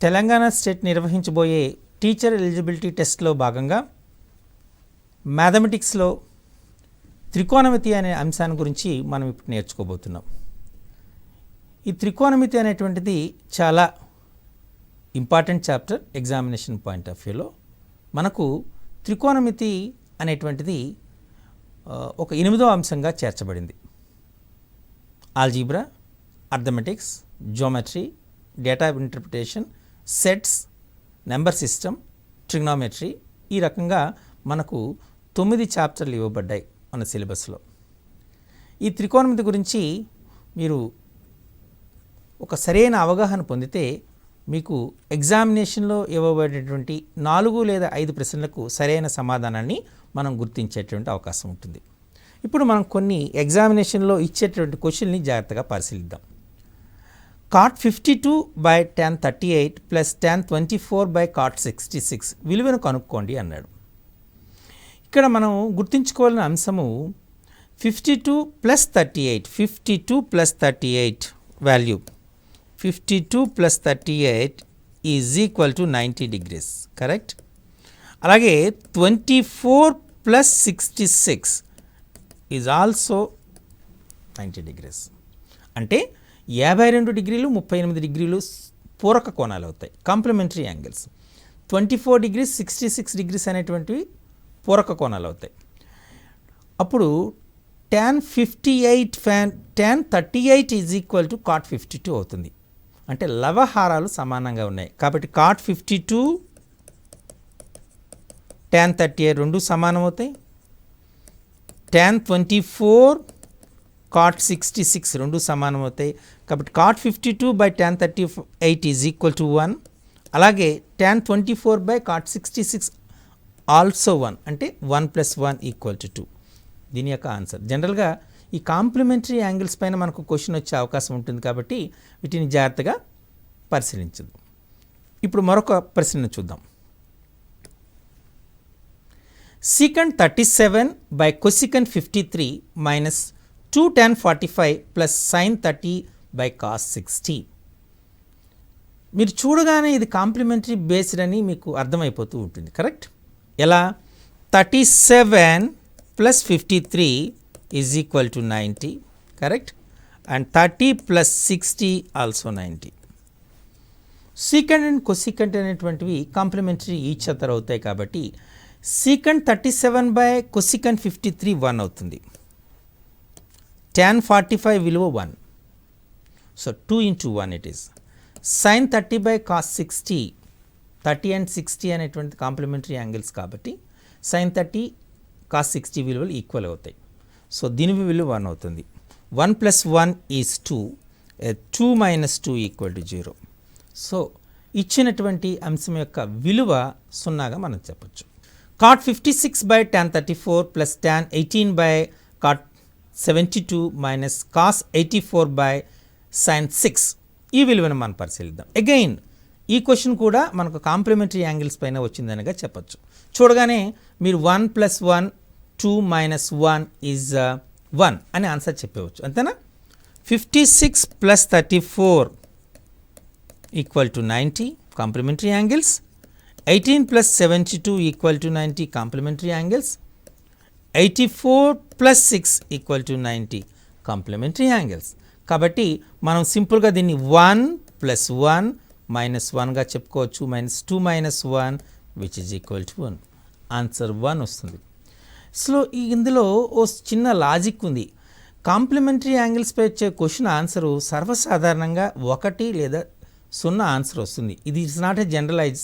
Telangana state నిర్వహించబోయే teacher eligibility టెస్ట్లో భాగంగా మ్యాథమెటిక్స్లో త్రికోణమితి అనే అంశాన్ని గురించి మనం ఇప్పుడు నేర్చుకోబోతున్నాం. ఈ త్రికోణమితి అనేటువంటిది చాలా important chapter examination point of వ్యూలో. మనకు త్రికోణమితి అనేటువంటిది ఒక 8వ అంశంగా చేర్చబడింది. Algebra, arithmetics, geometry, data interpretation, sets, number system, trigonometry, ఈ రకంగా మనకు 9 చాప్టర్లు ఇవ్వబడ్డాయి మన సిలబస్లో. ఈ త్రికోణమితి గురించి మీరు ఒక సరైన అవగాహన పొందితే మీకు ఎగ్జామినేషన్లో ఇవ్వబడేటువంటి 4 లేదా 5 ప్రశ్నలకు సరైన సమాధానాన్ని మనం గుర్తించేటువంటి అవకాశం ఉంటుంది. ఇప్పుడు మనం కొన్ని ఎగ్జామినేషన్లో ఇచ్చేటువంటి క్వశ్చన్ని జాగ్రత్తగా పరిశీలిద్దాం. cot 52 by tan 38 plus tan 24 by cot 66 విలువను కనుక్కోండి అన్నాడు. ఇక్కడ మనం గుర్తుంచుకోవాల్సిన అంశము 52 plus 38 value 52 plus 38 is equal to 90 degrees, correct. అలాగే 24 plus 66 ఈజ్ ఆల్సో 90 degrees. అంటే 52 డిగ్రీలు 38 డిగ్రీలు పూరక కోణాలు అవుతాయి, కాంప్లిమెంటరీ యాంగిల్స్. 24 degrees 66 degrees అనేటువంటివి పూరక కోణాలు అవుతాయి. అప్పుడు tan 38 is equal to cot 52 అవుతుంది. అంటే లవహారాలు సమానంగా ఉన్నాయి కాబట్టి cot 52 tan 38 రెండు సమానం అవుతాయి. tan 24 cot 66 రెండు సమానం అవుతాయి కాబట్టి cot 52 by tan 38 is equal to 1. అలాగే tan 24 by cot 66 ఆల్సో 1, అంటే 1 + 1 = 2. దీని యొక్క ఆన్సర్. జనరల్గా ఈ కాంప్లిమెంటరీ యాంగిల్స్ పైన మనకు క్వశ్చన్ వచ్చే అవకాశం ఉంటుంది కాబట్టి వీటిని జాగ్రత్తగా పరిశీలించదు. ఇప్పుడు మరొక ప్రశ్నను చూద్దాం. secant 37 by cosecant 53 minus 2 tan 45 plus sin 30 by cos 60. మీరు చూడగానే ఇది కాంప్లిమెంటరీ బేస్డ్ అని మీకు అర్థమైపోతూ ఉంటుంది, కరెక్ట్. ఎలా? 37 plus 53 is equal to 90, correct. And 30 plus 60 also 90. Secant and cosecant అనేటువంటివి కాంప్లిమెంటరీ ఈచ్ అదర్ అవుతాయి కాబట్టి secant 37 by cosecant 53 1 అవుతుంది. tan 45 విలువ 1, so 2 into 1 it is. sin 30 by cos 60, 30 and 60 అనేటువంటి కాంప్లిమెంటరీ యాంగిల్స్ కాబట్టి sin 30 cos 60 విలువలు equal అవుతాయి. So దీని విలువ 1 అవుతుంది. 1 + 1 ఈజ్ 2, 2 - 2 = 0. సో ఇచ్చినటువంటి అంశం యొక్క విలువ 0గా మనం చెప్పచ్చు. cot 56 by tan 34 plus tan 18 by cot 72 minus cos 84 by sin 6, ఈ విలువను మనం పరిశీలిద్దాం. అగైన్ ఈ క్వశ్చన్ కూడా మనకు కాంప్లిమెంటరీ యాంగిల్స్ పైన వచ్చిందనగా చెప్పచ్చు. చూడగానే మీరు 1 + 1 2 - 1 ఈజ్ 1 అని ఆన్సర్ చెప్పవచ్చు, అంతేనా. 56 + 34 = 90 complementary angles. 18 + 72 = 90 complementary angles. 84 + 6 = 90 complementary angles. కాబట్టి మనం సింపుల్గా దీన్ని 1 + 1 - 1గా చెప్పుకోవచ్చు. -2 - 1 which is equal to 1. Answer 1 వస్తుంది. సో ఇందులో ఓ చిన్న లాజిక్ ఉంది. కాంప్లిమెంటరీ యాంగిల్స్పై వచ్చే క్వశ్చన్ ఆన్సరు సర్వసాధారణంగా 1 లేదా 0 ఆన్సర్ వస్తుంది. ఇది it's not a generalize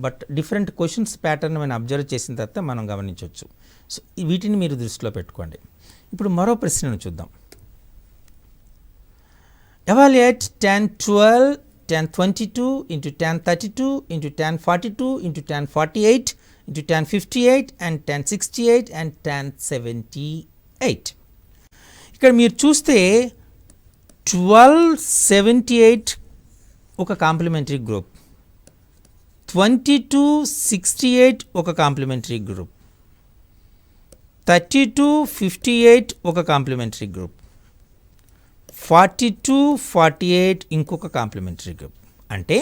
but different questions pattern మనం అబ్జర్వ్ చేసిన తర్వాత మనం గమనించవచ్చు. సో వీటిని మీరు దృష్టిలో పెట్టుకోండి. ఇప్పుడు మరో ప్రశ్నను చూద్దాం. Evaluate tan 12 tan 22 into tan 32 into tan 42 into tan 48 into tan 58 and tan 68 and tan 78. ఇక్కడ మీరు చూస్తే 12 78 ఒక కాంప్లిమెంటరీ గ్రూప్, 22 68 ఒక కాంప్లిమెంటరీ గ్రూప్, 32 58 ఒక కాంప్లిమెంటరీ గ్రూప్, 42 48 ఇంకొక కాంప్లిమెంటరీ గ్రూప్. అంటే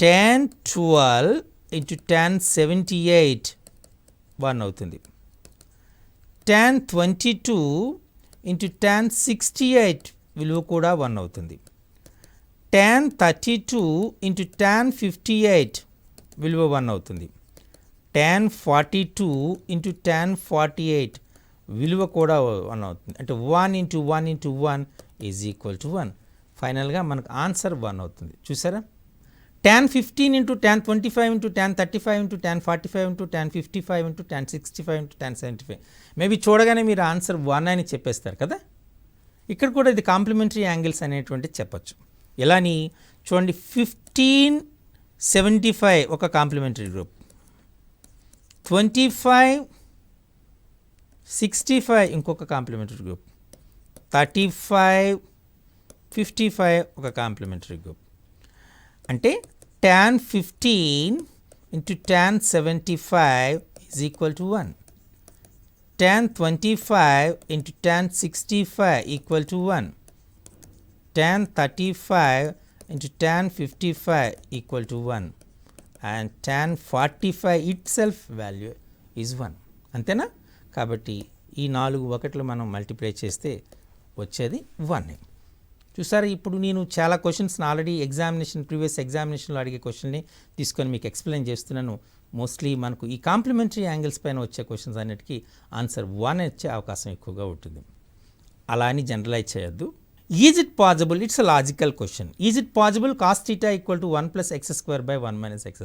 tan 12 into tan 78 1 అవుతుంది. tan 22 into tan 68 విలువ కూడా 1 అవుతుంది. tan 32 into tan 58 విలువ 1 అవుతుంది. tan 42 into tan 48 విలువ కూడా 1 అవుతుంది. అంటే 1 into 1 into 1 is equal to 1. ఫైనల్గా మనకు ఆన్సర్ 1 అవుతుంది. చూసారా? tan 15 into tan 25 into tan 35 into tan 45 into tan 55 into tan 65 into tan 75 maybe చూడగానే మీరు ఆన్సర్ 1 అని చెప్పేస్తారు కదా. ఇక్కడ కూడా ఇది కాంప్లిమెంటరీ యాంగిల్స్ అనేటువంటి చెప్పచ్చు. ఎలాని చూడండి, 1575 ఒక కాంప్లిమెంటరీ గ్రూప్, 2565 ఇంకొక కాంప్లిమెంటరీ గ్రూప్, 3555 ఒక కాంప్లిమెంటరీ గ్రూప్. అంటే tan 15 into tan 75 is equal to 1. tan 25 into tan 65 equal to 1. tan 35 into tan 55 equal to 1. and tan 45 itself value is 1. అంతేనా? కాబట్టి ఈ 4 ఒకట్లు మనం మల్టిప్లై చేస్తే వచ్చేది 1. చూసారా? ఇప్పుడు నేను చాలా క్వశ్చన్స్ని ఆల్రెడీ ప్రీవియస్ ఎగ్జామినేషన్లో అడిగే క్వశ్చన్ని తీసుకొని మీకు ఎక్స్ప్లెయిన్ చేస్తున్నాను. మోస్ట్లీ మనకు ఈ కాంప్లిమెంటరీ యాంగిల్స్ పైన వచ్చే క్వశ్చన్స్ అన్నిటికీ ఆన్సర్ 1 వచ్చే అవకాశం ఎక్కువగా ఉంటుంది. అలా అని జనరలైజ్ చేయొద్దు. Is it possible, it's a logical question, is it possible cos θ equal to 1 + x² / 1 - x²?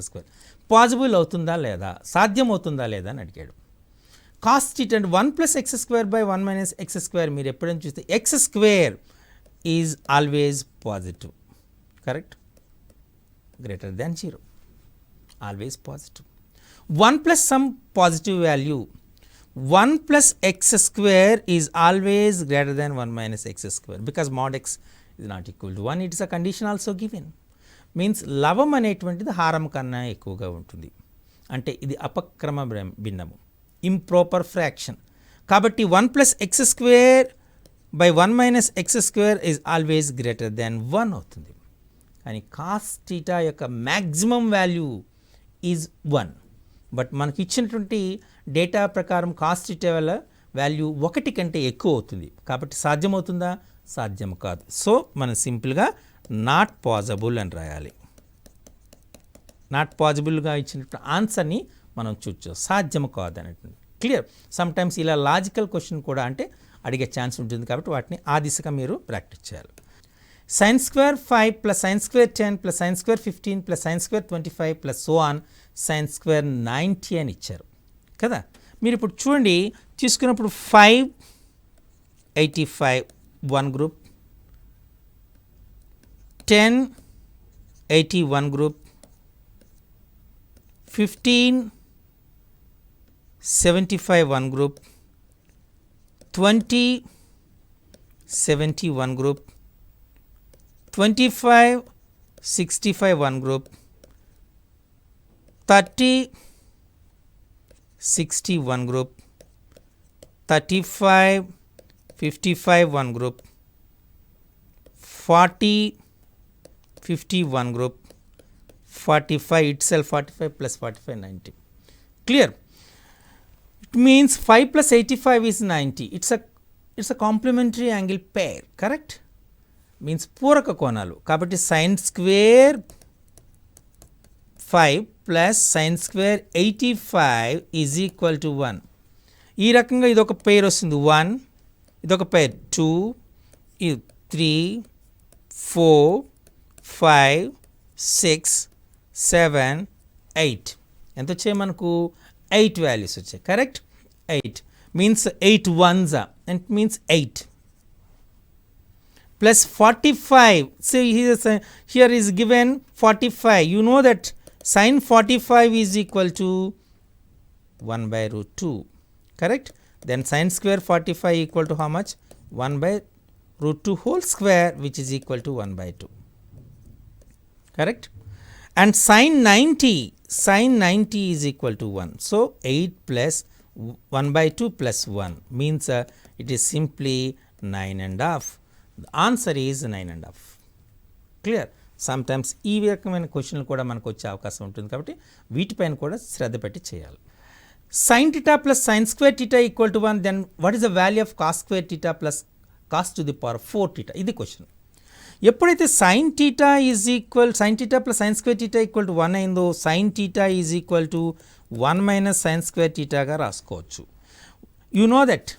Possible అవుతుందా లేదా, సాధ్యం అవుతుందా లేదా అని అడిగాడు. cos θ అంటే 1 + x² / 1 - x². మీరు ఎప్పుడైనా చూస్తే x² is always positive, correct? Greater than 0, always positive. 1 + some positive value, 1 + x² is always greater than 1 - x² because mod x is not equal to 1. It is a condition also given. Means లవం అనేటువంటిది హారం కన్నా ఎక్కువగా ఉంటుంది. అంటే ఇది అపక్రమ భిన్నము, improper fraction. కాబట్టి 1 + x² / 1 - x² is always greater than 1 అవుతుంది. కానీ cos θ యొక్క మ్యాక్సిమం వాల్యూ ఈజ్ 1. బట్ మనకి ఇచ్చినటువంటి డేటా ప్రకారం cos θ వల్ల వాల్యూ 1 కంటే ఎక్కువ అవుతుంది. కాబట్టి సాధ్యమవుతుందా? సాధ్యం కాదు. సో మనం సింపుల్గా నాట్ పాసిబుల్ అని రాయాలి. నాట్ పాసిబుల్గా ఇచ్చినటువంటి ఆన్సర్ని మనం చూడొచ్చు, సాధ్యం కాదు అనేటువంటి. క్లియర్? సమ్ టైమ్స్ ఇలా లాజికల్ క్వశ్చన్ కూడా అంటే అడిగే ఛాన్స్ ఉంటుంది. కాబట్టి వాటిని ఆ దిశగా మీరు ప్రాక్టీస్ చేయాలి. sin² 5 + sin² 10 + sin² 15 + sin² 25 + so on sin² 90 అని ఇచ్చారు కదా. మీరు ఇప్పుడు చూడండి, తీసుకున్నప్పుడు 585 1 group, 1080 1 group, 1575 1 group, 2070 1 group, 2565 1 group, 3060 1 group, 3555 1 group, 4050 1 group, 45 itself 45 + 45 90. Clear? It means 5 + 85 is 90. It's a complementary angle pair, correct? Means పూరక కోణాలు. కాబట్టి sin² 5 + sin² 85 is equal to 1. ఈ రకంగా ఇదొక పెయిర్ వస్తుంది 1, ఇదొక పెయిర్ 2, 3, 4, 5, 6, 7, 8. ఎంత వచ్చాయి మనకు? 8 వాల్యూస్ వచ్చాయి, correct? 8 means 8 ones, and means 8 plus 45. So here is given 45. You know that sin 45 is equal to 1/√2, correct? Then sin² 45 equal to how much? 1/√2 whole square, which is equal to 1/2, correct? And sin 90 is equal to 1. So 8 + 1/2 + 1 means it is simply 9.5. The answer is 9.5. Clear? Sometimes ఈ రకమైన క్వశ్చన్లు కూడా మనకు వచ్చే అవకాశం ఉంటుంది కాబట్టి వీటిపైన కూడా శ్రద్ధ పెట్టి చేయాలి. Sine theta plus sine square theta equal to 1, then what is the value of cos square theta plus cos to the power 4 theta? ఇది క్వశ్చన్. ఎప్పుడైతే sine theta plus sine square theta equal to 1 అయిందో sine theta is equal to 1 minus sine square టీటాగా రాసుకోవచ్చు. You know that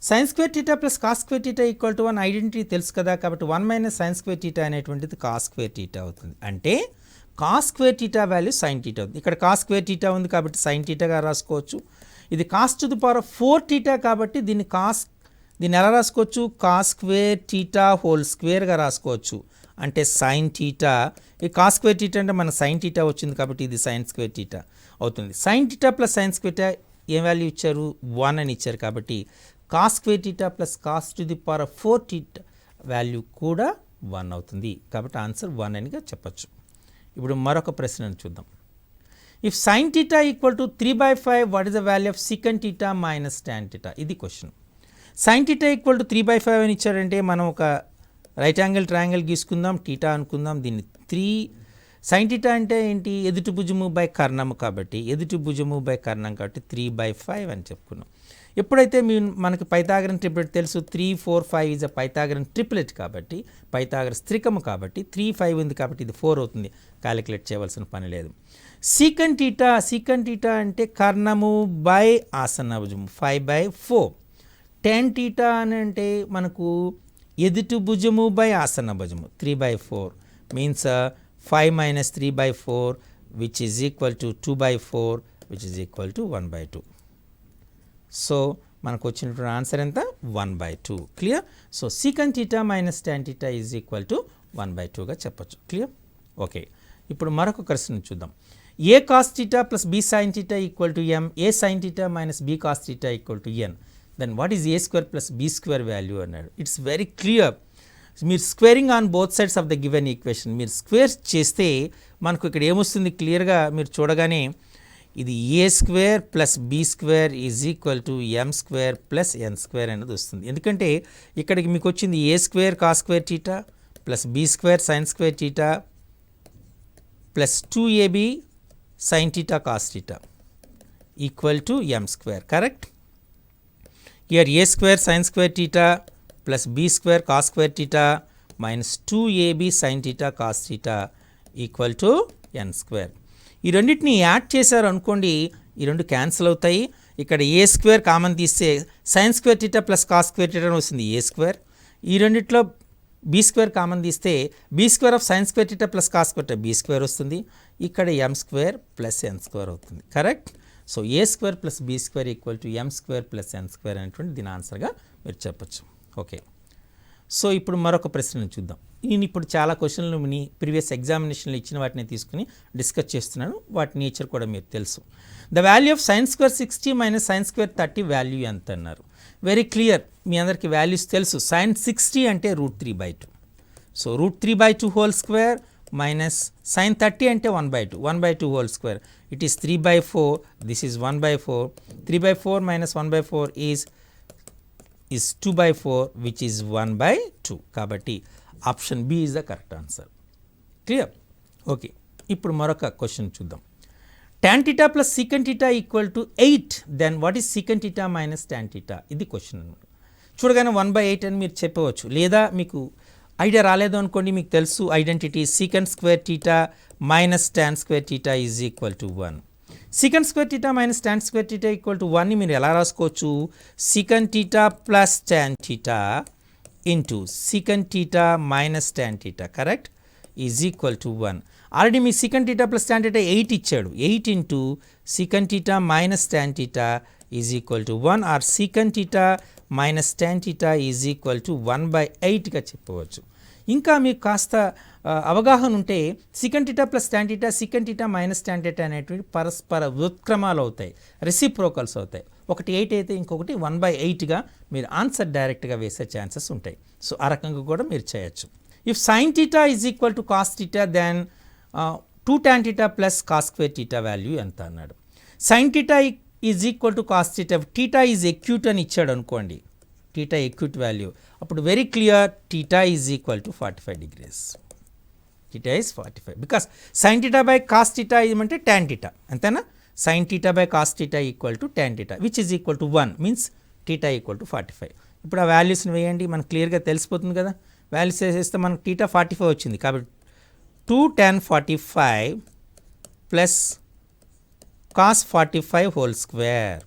sine square theta plus cos square theta equal to 1 identity తెలుసు కదా, కాబట్టి 1 minus sine square theta అనేటువంటిది cos square theta అవుతుంది. అంటే cos square theta value sine theta అవుతుంది. ఇక్కడ కాస్ స్క్వేర్ టీటా ఉంది కాబట్టి సైన్ టీటాగా రాసుకోవచ్చు. ఇది cos to the power 4 theta కాబట్టి దీన్ని ఎలా రాసుకోవచ్చు? కాస్ స్క్వేర్ టీటా హోల్ స్క్వేర్గా రాసుకోవచ్చు. అంటే సైన్ టీటా, ఈ కాస్ స్క్వేర్ టీటా అంటే మన సైన్ టీటా వచ్చింది కాబట్టి ఇది సైన్ స్క్వేర్ టీటా అవుతుంది. Sign theta plus sine square theta ఏం వాల్యూ ఇచ్చారు? 1 అని ఇచ్చారు కాబట్టి cos square theta plus cos to the power 4 theta value కూడా 1 అవుతుంది. కాబట్టి ఆన్సర్ 1 అనిగా చెప్పచ్చు. ఇప్పుడు మరొక ప్రశ్నను చూద్దాం. If sine theta equal to 3/5 what is the value of secant theta minus tan theta? ఇది question. Sine theta equal to 3/5 అని ఇచ్చారంటే మనం ఒక రైట్ యాంగిల్ ట్రయాంగిల్ గీసుకుందాం, టీటా అనుకుందాం. దీన్ని 3 సైన్ టీటా అంటే ఏంటి? ఎదుటి భుజము బై కర్ణము కాబట్టి ఎదుటి భుజము బై కర్ణం కాబట్టి 3/5 అని చెప్పుకున్నాం. ఎప్పుడైతే మనకి పైథాగరన్ ట్రిప్లెట్ తెలుసు, 3, 4, 5 ఈజ్ అ పైథాగరన్ ట్రిప్లెట్ కాబట్టి పైథాగరస్ త్రికము కాబట్టి 3, 5 ఉంది కాబట్టి ఇది 4 అవుతుంది. క్యాలిక్యులేట్ చేయవలసిన పని లేదు. సీకన్ టీటా అంటే కర్ణము బై ఆసన్న భుజము 5/4. tan టీటా అని అంటే మనకు ఎదుటి భుజము బై ఆసన్న భుజము 3/4 means 5 minus 3/4 which is equal to 2/4 which is equal to 1/2. So మనకు వచ్చినటువంటి ఆన్సర్ ఎంత? 1/2. Clear? So secant theta minus tan theta is equal to 1/2గా చెప్పచ్చు. క్లియర్? ఓకే. ఇప్పుడు మరొక క్వశ్చన్ చూద్దాం. A cos theta plus B sine theta equal to M, A sine theta minus B cos theta equal to N, then what is A square plus B square value అన్నాడు. It's very clear. మీరు squaring on both sides of the given equation మీరు square చేస్తే మనకు ఇక్కడ ఏమొస్తుంది? క్లియర్గా మీరు చూడగానే ఇది A square plus B square is equal to M square plus N square అనేది వస్తుంది. ఎందుకంటే ఇక్కడికి మీకు వచ్చింది A square cos square theta plus B square sine square theta plus 2ab sine theta cos theta equal to M square. Correct? Here A square sine square theta plus B square cos square theta minus 2ab sine theta cos theta equal to n square. ఈ రెండింటిని add చేశారు అనుకోండి, ఈ రెండు cancel అవుతాయి. ఇక్కడ a square common తీస్తే sine square theta plus cos square theta వస్తుంది ఏ స్క్వేర్. ఈ రెండిట్లో బీ స్క్వేర్ కామన్ తీస్తే b square of sine square theta plus cos square theta b square వస్తుంది. ఇక్కడ ఎం స్క్వేర్ ప్లస్ ఎన్ square అవుతుంది. Correct? So a square plus b square equal to M square plus N square అనేటువంటి దీని ఆన్సర్గా మీరు చెప్పచ్చు. Okay. So ఇప్పుడు మరొక ప్రశ్నను చూద్దాం. నేను ఇప్పుడు చాలా క్వశ్చన్లు ప్రీవియస్ ఎగ్జామినేషన్లో ఇచ్చిన వాటిని తీసుకుని డిస్కస్ చేస్తున్నాను. వాటి నేచర్ కూడా మీరు తెలుసు. The value of sine square 60 minus sine square 30 value ఎంత అన్నారు. వెరీ క్లియర్, మీ అందరికీ వాల్యూస్ తెలుసు. సైన్ 60 అంటే √3/2. So √3/2 whole square minus sine 30 అంటే 1/2 whole square. It is 3/4. This is 1/4. 3/4 minus 1/4 is 2/4 which is 1/2. కాబట్టి option B is the correct answer. Clear? Okay. ఇప్పుడు మరొక question చూద్దాం. tan theta plus secant theta equal to 8, then what is secant theta minus tan theta? ఇది question అనమాట. చూడగానే 1/8 అని మీరు చెప్పవచ్చు. లేదా మీకు ఐడియా రాలేదు అనుకోండి, మీకు తెలుసు identity secant square theta minus tan square theta is equal to 1. Secant square theta minus tan square theta equal to 1ని మీరు ఎలా రాసుకోవచ్చు? Secant theta plus tan theta into secant theta minus tan theta correct is equal to 1. Already మీ secant theta plus tan theta 8 ఇచ్చాడు. 8 into secant theta minus tan theta is equal to 1 or secant theta minus tan theta is equal to 1/8గా చెప్పవచ్చు. ఇంకా మీకు కాస్త అవగాహన ఉంటే secant theta plus tan theta secant theta minus tan theta అనేటువంటి పరస్పర వ్యుత్క్రమాలు అవుతాయి, రెసిప్రోకల్స్ అవుతాయి. ఒకటి 8 అయితే ఇంకొకటి 1/8గా మీరు ఆన్సర్ డైరెక్ట్గా వేసే ఛాన్సెస్ ఉంటాయి. సో ఆ రకంగా కూడా మీరు చేయొచ్చు. If sine theta is equal to cos theta then 2 tan theta plus cos square theta value ఎంత అన్నాడు. Sine theta is equal to cos theta, theta is acute అని ఇచ్చాడు అనుకోండి, టీటా ఎక్యూట్ వాల్యూ, అప్పుడు very clear theta is equal to 45 degrees. theta is 45 because sin theta by cos theta ఏమంటే tan theta అంతేనా sin theta by cos theta equal to tan theta which is equal to 1 means theta equal to 45. ఇప్పుడు ఆ వాల్యూస్ని వేయండి మనకు క్లియర్గా తెలిసిపోతుంది కదా. వాల్యూస్ వేసేస్తే మనకు theta 45 వచ్చింది కాబట్టి 2 tan 45 plus cos 45 whole square.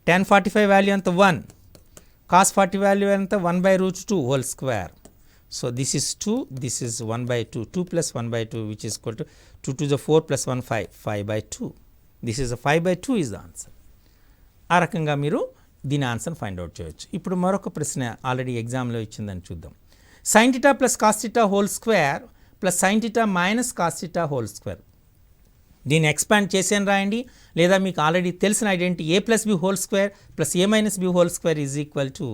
tan 45 value ఎంత 1, cos 40 వాల్యూ ఎంత 1/√2 whole square. So this is 2, this is 1/2, 2 plus 1/2 which is equal to 2 to the 4 plus 1 5, 5/2. This is a 5/2 is the answer. ఆ రకంగా మీరు దీని answer find out చేయొచ్చు. ఇప్పుడు మరొక ప్రశ్న ఆల్రెడీ ఎగ్జామ్లో ఇచ్చిందని చూద్దాం. sin theta ప్లస్ cos theta whole square plus sin theta minus cos theta whole square. దీన్ని ఎక్స్పాండ్ చేసేని రాయండి లేదా మీకు ఆల్రెడీ తెలిసిన identity a plus b whole square plus a minus b whole square is equal to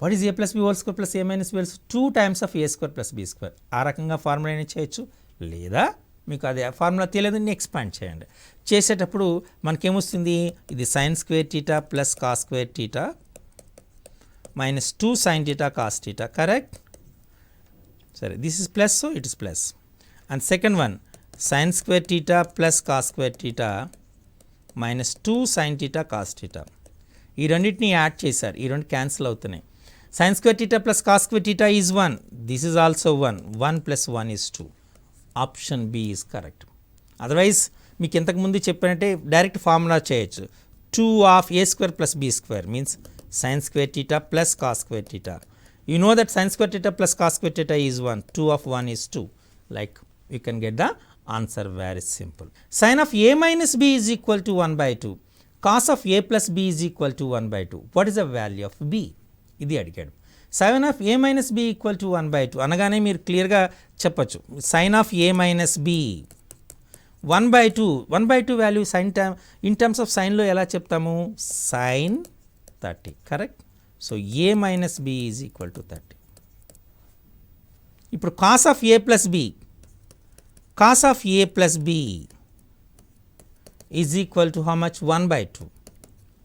what is a plus b whole square plus a minus b whole 2 times of a square plus b square. ఆ రకంగా formula అయినా చేయొచ్చు లేదా మీకు అది formula తెలియదు expand చేయండి. చేసేటప్పుడు మనకేమొస్తుంది ఇది sin square theta plus cos square theta minus 2 sin theta cos theta correct. సరే this is plus so it is plus and second one sin square theta plus cos square theta minus 2 sin theta cos theta. ఈ రెండింటిని add చేశారు, ఈ రెండు cancel అవుతున్నాయి. sin square theta plus cos square theta is 1, this is also 1, 1 plus 1 is 2. Option B is correct. Otherwise మీకు ఇంతకుముందు చెప్పినట్టే direct formula చేయొచ్చు. 2 of a square plus b square means sin square theta plus cos square theta. You know that sin square theta plus cos square theta is 1, 2 of 1 is 2. Like you can get the answer very simple. Sin of a minus b is equal to 1/2. Cos of a plus b is equal to 1/2. What is the value of b? ఇది అడిగాడు. sin of a minus b equal to 1/2 అనగానే మీరు క్లియర్గా చెప్పచ్చు sin of a minus b 1/2 value sin time in terms of సైన్లో ఎలా చెప్తాము sin 30 correct. So a minus b is equal to 30. ఇప్పుడు cos of a plus b is equal to how much 1/2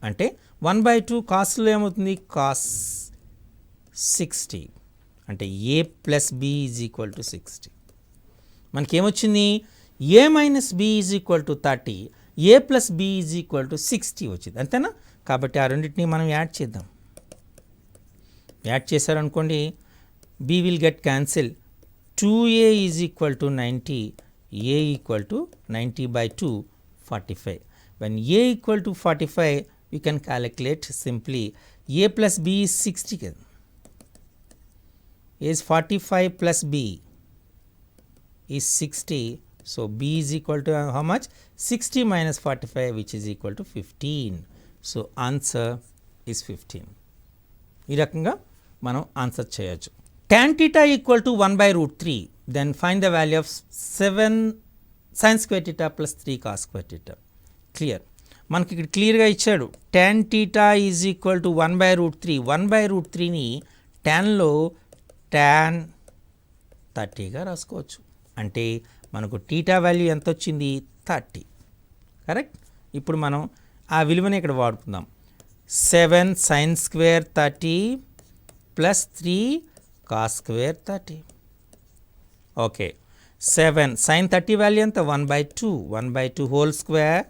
అంటే 1/2 కాస్ట్లో ఏమవుతుంది కాస్ 60 అంటే a plus b is equal to 60. మనకేమొచ్చింది a minus b is equal to 30, a plus b is equal to 60 వచ్చింది అంతేనా. కాబట్టి ఆ రెండింటిని మనం యాడ్ చేద్దాం. యాడ్ చేశారనుకోండి b will get cancel 2a is equal to 90, a equal to 90/2 45. When a equal to 45 you can calculate simply a plus b is 60 కదా, is 45 plus b is 60. So b is equal to how much 60 minus 45 which is equal to 15. So answer is 15. ఈ రకంగా మనం answer చేయొచ్చు. tan theta equal to 1/√3 then find the value of 7 sin square theta plus 3 cos square theta. Clear మనకి ఇక్కడ క్లియర్గా ఇచ్చాడు tan theta is equal to 1/√3. 1/√3ని tanలో tan 30గా రాసుకోవచ్చు. అంటే మనకు టీటా వాల్యూ ఎంత వచ్చింది 30 కరెక్ట్. ఇప్పుడు మనం ఆ విలువని ఇక్కడ వాడుకుందాం 7 sin square 30 plus 3 cos square 30. Okay 7 sin 30 value ఎంత 1/2 whole square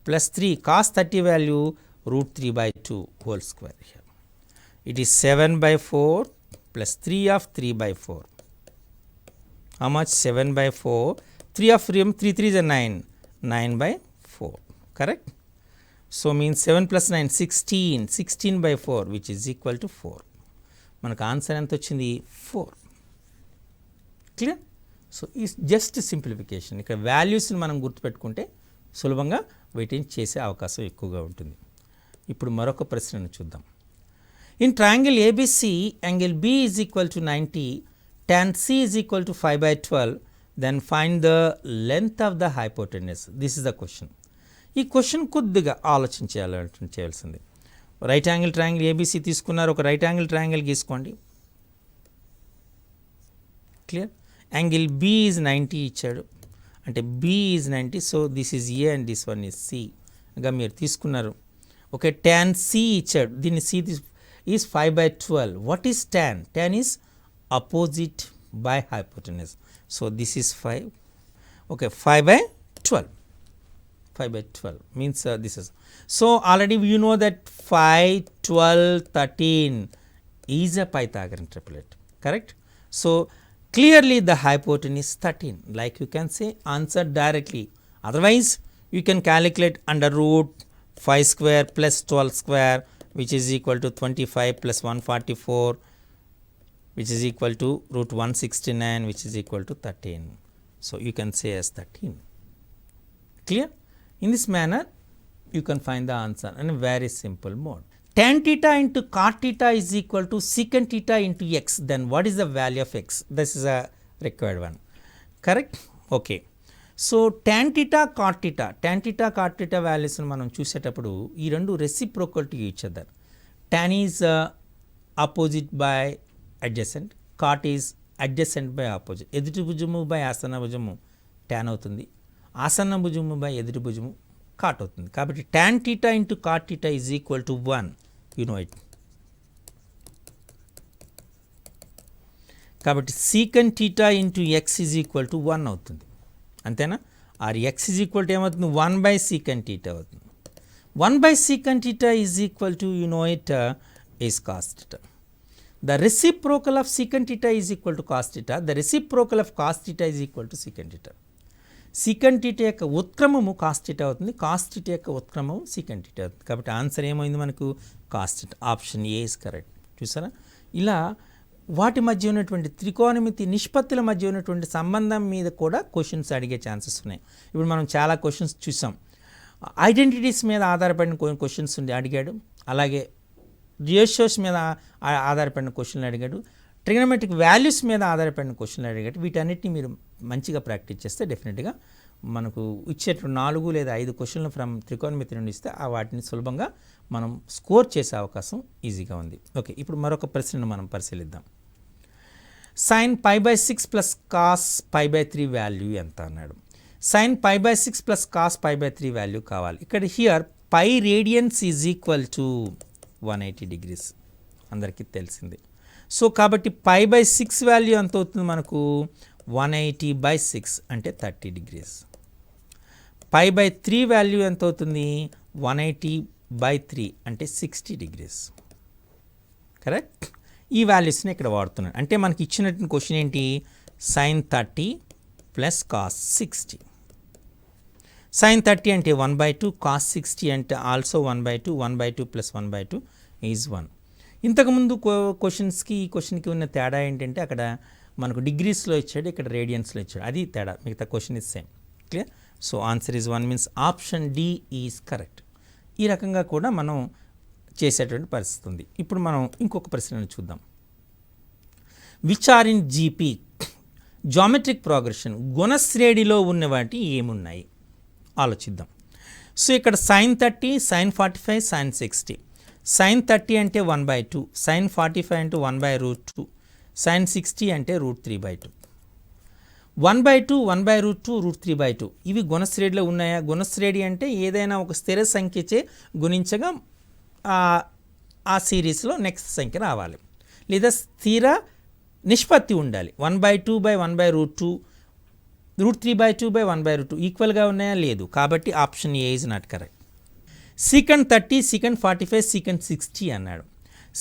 plus 3 cos 30 value √3/2 whole square. It is 7/4 plus 3 of 3/4. How much 7/4, 3 of 3 3 is a 9, 9/4 correct. So means 7 plus 9 16/4 which is equal to 4. మనకు answer ఎంత వచ్చింది 4. Clear. So ఈ just simplification. ఇక్కడ వాల్యూస్ని మనం గుర్తుపెట్టుకుంటే సులభంగా వీటిని చేసే అవకాశం ఎక్కువగా ఉంటుంది. ఇప్పుడు మరొక ప్రశ్నను చూద్దాం. In triangle ABC, angle B is equal to 90, tan C is equal to 5/12, then find the length of the hypotenuse. This is the question. ఈ క్వశ్చన్ కొద్దిగా ఆలోచించాల్సింది. రైట్ యాంగిల్ ట్రయాంగిల్ ABC తీసుకున్నారు, ఒక రైట్ యాంగిల్ ట్రయాంగిల్ గీసుకోండి. Clear. Angle B is 90 ఇచ్చాడు అంటే B is 90, so this is A and this one is C గా మీరు తీసుకున్నారు. ఓకే tan C ఇచ్చాడు, దీన్ని C is 5/12. What is tan? Tan is opposite by hypotenuse. So this is 5. Okay, 5 by 12. 5 by 12 means this is. So already you know that 5, 12, 13 is a Pythagorean triplet, correct? So clearly the hypotenuse 13, like you can say answer directly. Otherwise you can calculate under root 5 square plus 12 square, which is equal to 25 plus 144, which is equal to root 169, which is equal to 13. So you can say as 13. Clear? In this manner you can find the answer in a very simple mode. Tan theta into cot theta is equal to secant theta into x. Then what is the value of x? This is a required one, correct? Okay. So tan theta cot theta values మనం చూసేటప్పుడు ఈ రెండు reciprocal to each other. Tan is opposite by adjacent, cot is adjacent by opposite. ఎదుటి భుజము by ఆసన్న భుజము tan అవుతుంది, ఆసన్న భుజము by ఎదుటి భుజము కాట్ అవుతుంది. కాబట్టి tan theta into cot theta is equal to 1, you know it. కాబట్టి secant theta into x is equal to 1 అవుతుంది, అంతేనా? Or x is equal to ఏమవుతుంది? 1 by secant theta అవుతుంది. 1 by secant theta is equal to, you know it, is cos theta. The reciprocal of secant theta is equal to cos theta. The reciprocal of cos theta is equal to secant theta. secant theta యొక్క ఉత్క్రమము cos theta అవుతుంది, cos theta యొక్క ఉత్క్రమము secant theta అవుతుంది. కాబట్టి answer ఏమైంది మనకు? cos theta. Option A is correct. చూసారా? ఇలా వాటి మధ్య ఉన్నటువంటి త్రికోణమితి నిష్పత్తుల మధ్య ఉన్నటువంటి సంబంధం మీద కూడా క్వశ్చన్స్ అడిగే ఛాన్సెస్ ఉన్నాయి. ఇప్పుడు మనం చాలా క్వశ్చన్స్ చూసాం. ఐడెంటిటీస్ మీద ఆధారపడిన క్వశ్చన్స్ అడిగాడు, అలాగే రియేషియోస్ మీద ఆధారపడిన క్వశ్చన్లు అడిగాడు, ట్రిగనోమెట్రిక్ వాల్యూస్ మీద ఆధారపడిన క్వశ్చన్లు అడిగాడు. వీటన్నిటిని మీరు మంచిగా ప్రాక్టీస్ చేస్తే డెఫినెట్గా మనకు ఇచ్చేటువంటి 4 లేదా 5 క్వశ్చన్లు ఫ్రమ్ త్రికోణమితి నుండి ఇస్తే వాటిని సులభంగా మనం స్కోర్ చేసే అవకాశం ఈజీగా ఉంది. ఓకే, ఇప్పుడు మరొక ప్రశ్నను మనం పరిశీలిద్దాం. sin π/6 ప్లస్ కాస్ π/3 వాల్యూ ఎంత అన్నాడు. sin π/6 ప్లస్ కాస్ π/3 వాల్యూ కావాలి. ఇక్కడ here pi radians is equal to 180 degrees, అందరికీ తెలిసింది. సో కాబట్టి π/6 వాల్యూ ఎంత అవుతుంది మనకు? 180/6 అంటే 30 degrees. π/3 వాల్యూ ఎంత అవుతుంది? 180/3 అంటే 60 degrees, కరెక్ట్? ఈ వాల్యూస్ని ఇక్కడ వాడుతున్నాను. అంటే మనకి ఇచ్చినటువంటి క్వశ్చన్ ఏంటి? sin 30 plus cos 60. sin 30 అంటే 1/2, కాస్ 60 అంటే ఆల్సో 1/2, 1/2 ప్లస్ 1/2 ఈజ్ 1. ఇంతకుముందు క్వశ్చన్స్కి ఈ క్వశ్చన్కి ఉన్న తేడా ఏంటంటే అక్కడ మనకు డిగ్రీస్లో ఇచ్చాడు, ఇక్కడ రేడియన్స్లో ఇచ్చాడు, అది తేడా. మిగతా question is same. Clear? So answer is 1 means option D is correct. ఈ రకంగా కూడా మనం చేసేటువంటి పరిస్థితి ఉంది. ఇప్పుడు మనం ఇంకొక ప్రశ్నను చూద్దాం. Which are in GP geometric progression, గుణశ్రేణిలో ఉన్న వాటి ఏమున్నాయి ఆలోచిద్దాం. సో ఇక్కడ sin 30, sin 45, sin 60. sin 30 అంటే 1/2, sin 45 అంటే 1/√2, sin 60 అంటే √3/2. 1/2, 1/√2, √3/2 ఇవి గుణశ్రేణిలో ఉన్నాయా? గుణశ్రేణి అంటే ఏదైనా ఒక స్థిర సంఖ్యచే గుణించగా ఆ సిరీస్లో నెక్స్ట్ సంఖ్య రావాలి, లేదా స్థిర నిష్పత్తి ఉండాలి. 1/2/1/√2, √3/2/1/√2 ఈక్వల్గా ఉన్నాయా? లేదు. కాబట్టి option A is not correct. secant 30, secant 45, secant 60 అన్నాడు.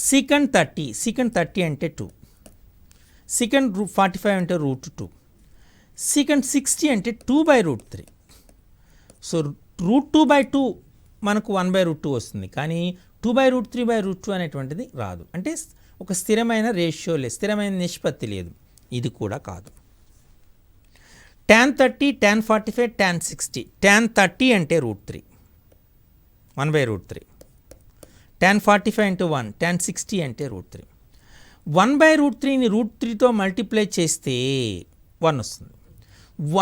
secant 30 అంటే 2, secant 45 అంటే √2, secant 60 అంటే 2/√3. సో √2/2 మనకు 1/√2 వస్తుంది, కానీ 2/√3/√2 అనేటువంటిది రాదు. అంటే ఒక స్థిరమైన రేషియో లేదు, స్థిరమైన నిష్పత్తి లేదు. ఇది కూడా కాదు. tan 30, tan 45, tan 60. tan 30 అంటే √3, 1/√3. tan 45 అంటే 1, tan 60 అంటే √3. 1/√3ని √3తో మల్టిప్లై చేస్తే 1 వస్తుంది.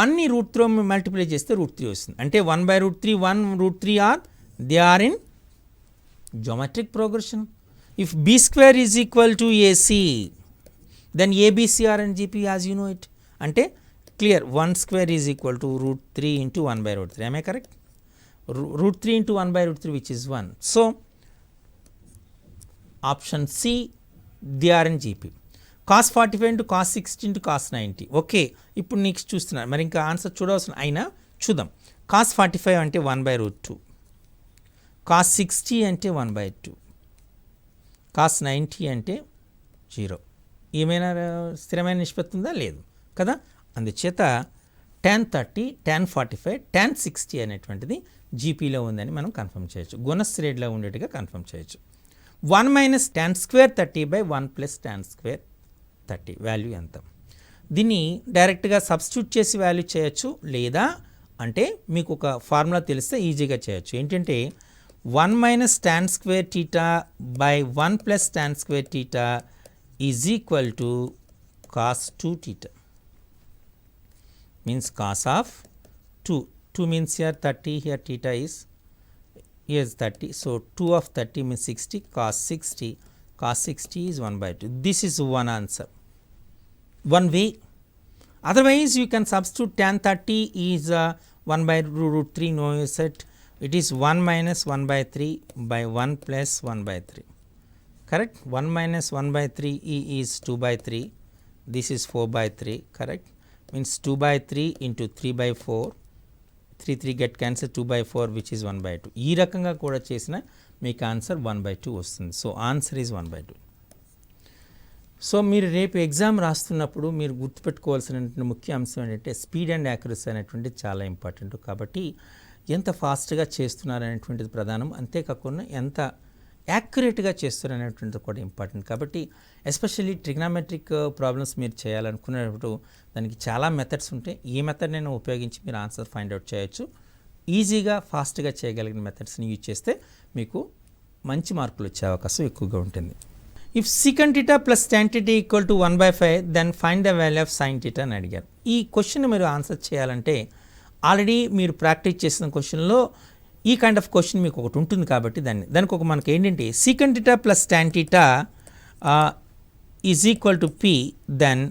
1ని √3తో మల్టిప్లై చేస్తే √3 వస్తుంది. అంటే 1/√3, 1, √3 are they are in geometric progression. If b square is equal to ac, then abc are in gp as you know it. అంటే clear 1 square is equal to √3 into 1/√3. Am I correct? √3 into 1/√3 which is 1. So option C, they are in gp. Cos 45 into cos 60 into cos 90. Okay, ఇప్పుడు next చూస్తున్నాను, మరి ఇంకా answer చూడవలసిన అయినా చూద్దాం. Cos 45 అంటే 1/√2, cos 60 అంటే 1/2, కాస్ 90 అంటే 0. ఏమైనా స్థిరమైన నిష్పత్తి ఉందా? లేదు కదా. అందుచేత tan 30, tan 45, tan 60 అనేటువంటిది జీపీలో ఉందని మనం కన్ఫర్మ్ చేయొచ్చు, గుణశ్రేణిలో ఉండేట్టుగా కన్ఫర్మ్ చేయొచ్చు. 1 minus tan square 30/1 plus tan square 30 value ఎంత? దీన్ని డైరెక్ట్గా సబ్స్టిట్యూట్ చేసి వాల్యూ చేయొచ్చు, లేదా అంటే మీకు ఒక ఫార్ములా తెలిస్తే ఈజీగా చేయొచ్చు. ఏంటంటే 1 minus tan square theta by 1 plus tan square theta is equal to cos 2 theta, means cos of 2. 2 means here 30, here theta is 30. So 2 of 30 means 60, cos 60. Cos 60 is 1/2. This is one answer, one way. Otherwise you can substitute tan 30 is 1/√3. No, you said it is 1 minus 1/3 by 1 plus 1/3. Correct. 1 minus 1/3 is 2/3. This is 4/3. Correct. Means 2/3 into 3/4. 3 get cancel, 2/4 which is 1/2. ఈ రకంగా కూడా చేసిన మీకు answer 1/2 వస్తుంది. So answer is 1/2. So మీరు రేపు exam రాస్తున్నప్పుడు మీరు గుర్తుపెట్టుకోవాల్సినటువంటి ముఖ్య అంశం ఏంటంటే స్పీడ్ అండ్ యాక్యురసీ అనేటువంటిది చాలా ఇంపార్టెంట్. కాబట్టి ఎంత ఫాస్ట్గా చేస్తున్నారు అనేటువంటిది ప్రధానం, అంతేకాకుండా ఎంత యాక్యురేట్గా చేస్తున్నటువంటిది కూడా ఇంపార్టెంట్. కాబట్టి ఎస్పెషల్లీ ట్రిగ్నామెట్రిక్ ప్రాబ్లమ్స్ మీరు చేయాలనుకునేటప్పుడు దానికి చాలా మెథడ్స్ ఉంటాయి. ఈ మెథడ్ నేను ఉపయోగించి మీరు ఆన్సర్ ఫైండ్ అవుట్ చేయొచ్చు. ఈజీగా ఫాస్ట్గా చేయగలిగిన మెథడ్స్ని యూజ్ చేస్తే మీకు మంచి మార్కులు వచ్చే అవకాశం ఎక్కువగా ఉంటుంది. If secant theta plus tan θ equal to 1/5 then find the value of sin θ అని అడిగారు. ఈ క్వశ్చన్ మీరు ఆన్సర్ చేయాలంటే ఆల్రెడీ మీరు ప్రాక్టీస్ చేసిన క్వశ్చన్లో ఈ కైండ్ ఆఫ్ క్వశ్చన్ మీకు ఒకటి ఉంటుంది. కాబట్టి దానికి ఒక మనకి ఏంటంటే secant theta plus tan θ is equal to p, then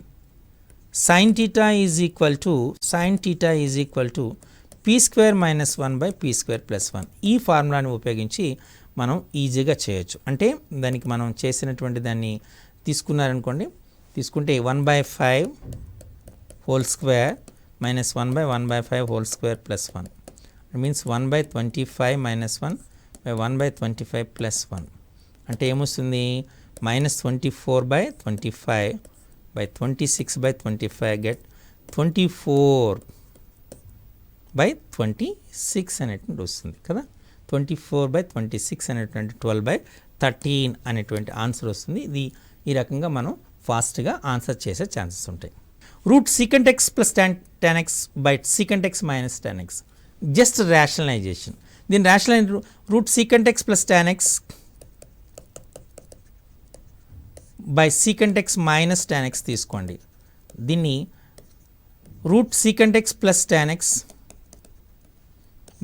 sin θ is equal to p square minus 1/p² plus 1. ఈ ఫార్ములాని ఉపయోగించి మనం ఈజీగా చేయొచ్చు. అంటే దానికి మనం చేసినటువంటి దాన్ని తీసుకున్నారనుకోండి, తీసుకుంటే 1/5 whole square minus 1/1/5 whole square plus 1. It means 1/25 minus 1/1/25 plus 1 అంటే ఏమొస్తుంది? మైనస్ 24/25/26/25 గెట్ 24/26 అనేటువంటి వస్తుంది కదా. 24/26 అనేటువంటి 12/13 అనేటువంటి ఆన్సర్ వస్తుంది. ఈ రకంగా మనం ఫాస్ట్గా ఆన్సర్ చేసే ఛాన్సెస్ ఉంటాయి. Root secant x plus tan x by secant x minus tan x, just rationalization. దీని rationalize root secant x plus tan x by secant x minus tan x తీసుకోండి. దీన్ని root secant x plus tan x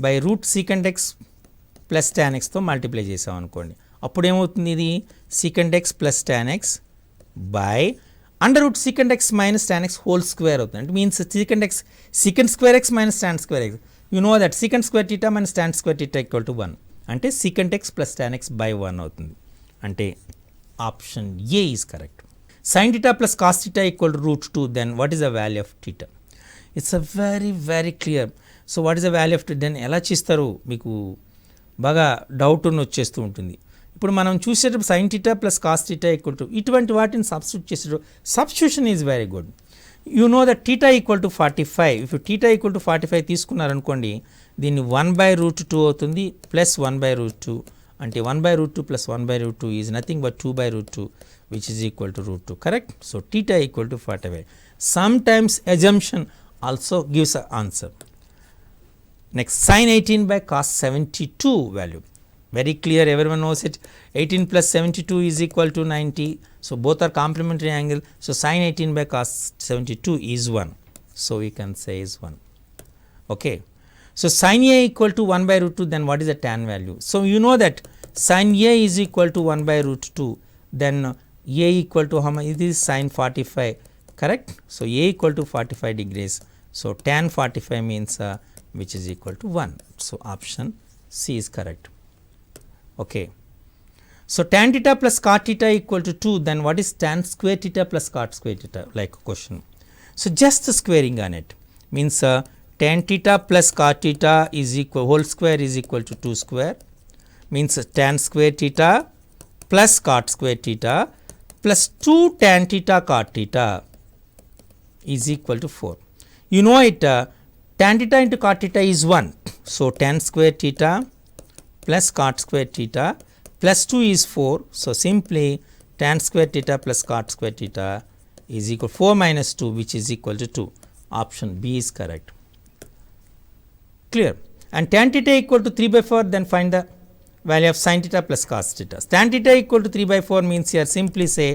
by root secant x plus tan x తో multiply చేసాం అనుకోండి. అప్పుడు ఏమవుతుంది? ఇది secant x plus tan x by under root secant x minus tan x whole square అవుతుంది. అంటే means secant square x minus tan square x. You know that secant square theta minus tan square theta equal to 1. అంటే secant x plus tan x by 1 అవుతుంది. అంటే option A is correct. sin theta ప్లస్ cos theta equal to √2, then what is the value of theta? It's a very very clear. So what is the value of theta? ఎలా చేస్తారు మీకు బాగా doubt వచ్చేస్తూ ఉంటుంది. ఇప్పుడు మనం చూసేటప్పుడు sin theta ప్లస్ cos theta ఈక్వల్ టు ఇటువంటి వాటిని సబ్స్టిట్యూట్ చేసేటప్పుడు substitution is very good. You know that theta equal to 45. If theta equal to 45 తీసుకున్నారనుకోండి, దీన్ని 1/√2 అవుతుంది ప్లస్ 1/√2. అంటే 1/√2 plus 1/√2 is nothing but 2/√2 which is equal to √2. Correct. So theta equal to 45. Some times assumption also gives an answer. Next, sin 18 by cos 72 value. Very clear, everyone knows it. 18 plus 72 is equal to 90. So both are complementary angle. So sin 18 by cos 72 is 1. So we can say is 1. Okay. So sin A equal to 1/√2, then what is the tan value? So you know that sin A is equal to 1/√2. Then A equal to how much? It is sin 45. Correct. So A equal to 45 degrees. So tan 45 means which is equal to 1. So option C is correct. Okay. So tan theta plus cot theta equal to 2, then what is tan square theta plus cot square theta, like a question. So just squaring on it means tan theta plus cot theta is equal, whole square is equal to 2 square, means tan square theta plus cot square theta plus 2 tan theta cot theta is equal to 4. You know it, tan theta into cot theta is 1. So tan square theta plus cot square theta plus 2 is 4. So simply tan square theta plus cot square theta is equal to 4 minus 2, which is equal to 2. Option B is correct. Clear? And tan theta equal to 3 by 4, then find the value of sin theta plus cos theta. Tan theta equal to 3 by 4 means here simply say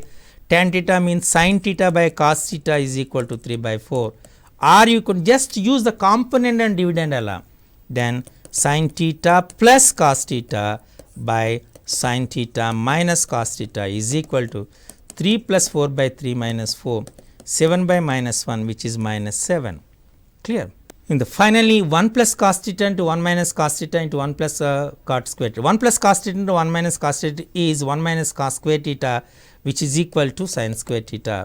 tan theta means sin theta by cos theta is equal to 3 by 4, or you could just use the component and dividend ala. Then sin theta plus cos theta by sin theta minus cos theta is equal to 3 plus 4 by 3 minus 4, 7 by minus 1, which is minus 7. Clear? In the finally 1 plus cos theta into 1 minus cos theta into 1 plus cot square theta. 1 plus cos theta into 1 minus cos theta is 1 minus cos square theta, which is equal to sin square theta.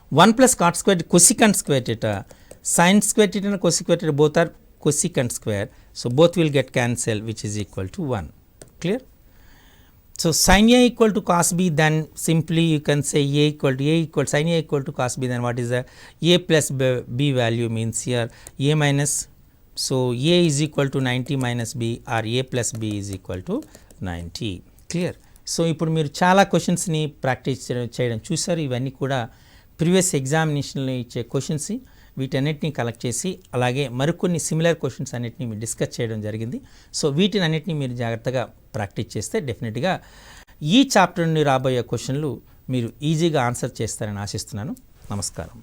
1 plus cot square cosecant square theta. Sin square theta and cosecant theta both are cosecant square. So both will get cancelled, which is equal to 1. Clear? So sin A equal to cos B, then simply you can say A equal sin A equal to cos B, then what is the A plus B value means here A minus, so A is equal to 90 minus B, or A plus B is equal to 90. Clear? So ఇప్పుడు మీరు చాలా క్వశ్చన్స్ని practice చేయడం చూసారు. ఇవన్నీ కూడా previous ఎగ్జామినేషన్లో ఇచ్చే క్వశ్చన్స్. వీటన్నిటిని కలెక్ట్ చేసి అలాగే మరికొన్ని సిమిలర్ క్వశ్చన్స్ అన్నిటిని మీరు డిస్కస్ చేయడం జరిగింది. సో వీటిని అన్నిటిని మీరు జాగ్రత్తగా ప్రాక్టీస్ చేస్తే డెఫినెట్గా ఈ చాప్టర్ నుండి రాబోయే క్వశ్చన్లు మీరు ఈజీగా ఆన్సర్ చేస్తారని ఆశిస్తున్నాను. నమస్కారం.